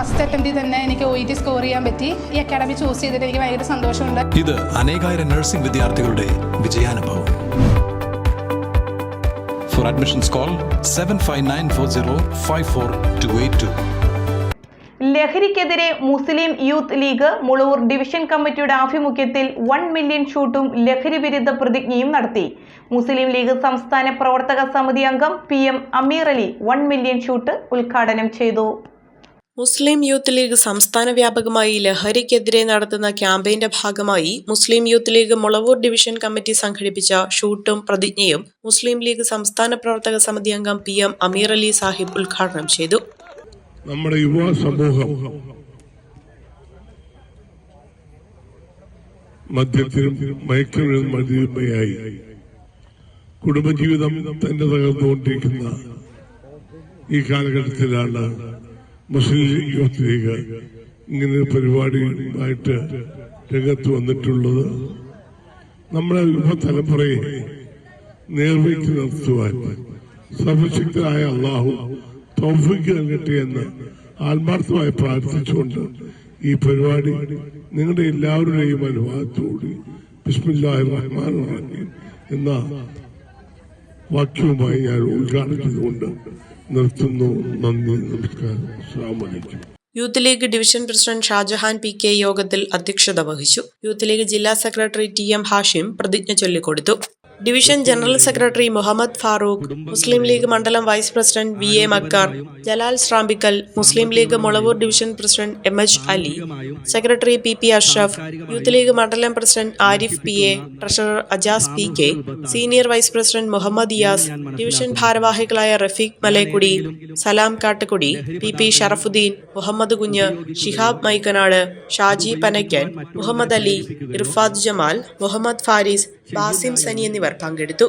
First അറ്റംപ്റ്റിൽ തന്നെ എനിക്ക് OET score ചെയ്യാൻ പറ്റി. ഈ അക്കാഡമി ചൂസ് ചെയ്തിട്ട് എനിക്ക് ഭയങ്കര സന്തോഷമുണ്ട്. ഇത് അനേകായിരം നഴ്സിംഗ് വിദ്യാർത്ഥികളുടെ വിജയാനുഭവം. For admissions call 7594054282. ലഹരിക്കെതിരെ മുസ്ലിം യൂത്ത് ലീഗ് മുളവൂർ ഡിവിഷൻ കമ്മിറ്റിയുടെ ആഭിമുഖ്യത്തിൽ 1 മില്യൺ ഷൂട്ടും ലഹരി വിരുദ്ധ പ്രതിജ്ഞയും നടത്തി. മുസ്ലിം ലീഗ് സംസ്ഥാന പ്രവർത്തക സമിതി അംഗം PM അമീർ അലി 1 മില്യൺ ഷൂട്ട് ഉദ്ഘാടനം ചെയ്തു. മുസ്ലിം യൂത്ത് ലീഗ് സംസ്ഥാന വ്യാപകമായി ലഹരിക്കെതിരെ നടത്തുന്ന ക്യാമ്പയിന്റെ ഭാഗമായി മുസ്ലിം യൂത്ത് ലീഗ് മുളവൂർ ഡിവിഷൻ കമ്മിറ്റി സംഘടിപ്പിച്ച ഷൂട്ടും പ്രതിജ്ഞയും മുസ്ലിം ലീഗ് സംസ്ഥാന പ്രവർത്തക സമിതി അംഗം PM അമീർ അലി സാഹിബ് ഉദ്ഘാടനം ചെയ്തു. നമ്മുടെ യുവ സമൂഹം മദ്യത്തിനും മയക്കുമരുന്നിനുമടിമയായി കുടുംബജീവിതം തന്നെ തകർന്നുകൊണ്ടിരിക്കുന്ന ഈ കാലഘട്ടത്തിലാണ് മുസ്ലിം യൂത്ത് ലീഗ് ഇങ്ങനെ പരിപാടിയുമായിട്ട് രംഗത്ത് വന്നിട്ടുള്ളത്. നമ്മുടെ യുവതലമുറയെ നേർവഴിക്ക് നിർത്തുവാൻ സർവശക്തനായ അല്ലാഹു തൗഫീഖ് നൽകട്ടെ എന്ന് ആത്മാർത്ഥമായി പ്രാർത്ഥിച്ചുകൊണ്ട് ഈ പരിപാടി നിങ്ങളുടെ എല്ലാവരുടെയും അനുവാദത്തോടെ ബിസ്മില്ലാഹിർ റഹ്മാനിർ റഹീം എന്ന വാക്യവുമായി ഞാൻ ഉദ്ഘാടനം ചെയ്തുകൊണ്ട് നിർത്തുന്നു. നന്ദി, നമസ്കാരം, അസ്സലാമു അലൈക്കും. Youth League division president Shahjahan PK യോഗത്തിൽ അധ്യക്ഷത വഹിച്ചു. യൂത്ത് ലീഗ് ജില്ലാ സെക്രട്ടറി TM ഹാഷിം പ്രതിജ്ഞ ചൊല്ലിക്കൊടുത്തു. Division general secretary Muhammad Farooq, Muslim League മണ്ഡലം vice president VA Makkar, Jalal Shrampikkal, Muslim League Mulavoor division president MH Ali, secretary PP Ashraf, Youth League മണ്ഡലം president Arif PA, treasurer Ajas PK, senior vice president Muhammad Iyas, division ഭാരവാഹികളായ Rafeeq Malekudi, Salam Kattukudi, PP Sharafuddin, Muhammad Kunju, Shihab മൈക്കനാട്, Shaji Panakkan, Muhammad Ali, Irfad Jamal, Muhammad Faris, Basim സനി എന്നിവർ പങ്കെടുത്തു.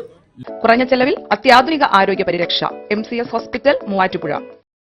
കുറഞ്ഞ ചെലവിൽ അത്യാധുനിക ആരോഗ്യ പരിരക്ഷ MCS ഹോസ്പിറ്റൽ മൂവാറ്റുപുഴ.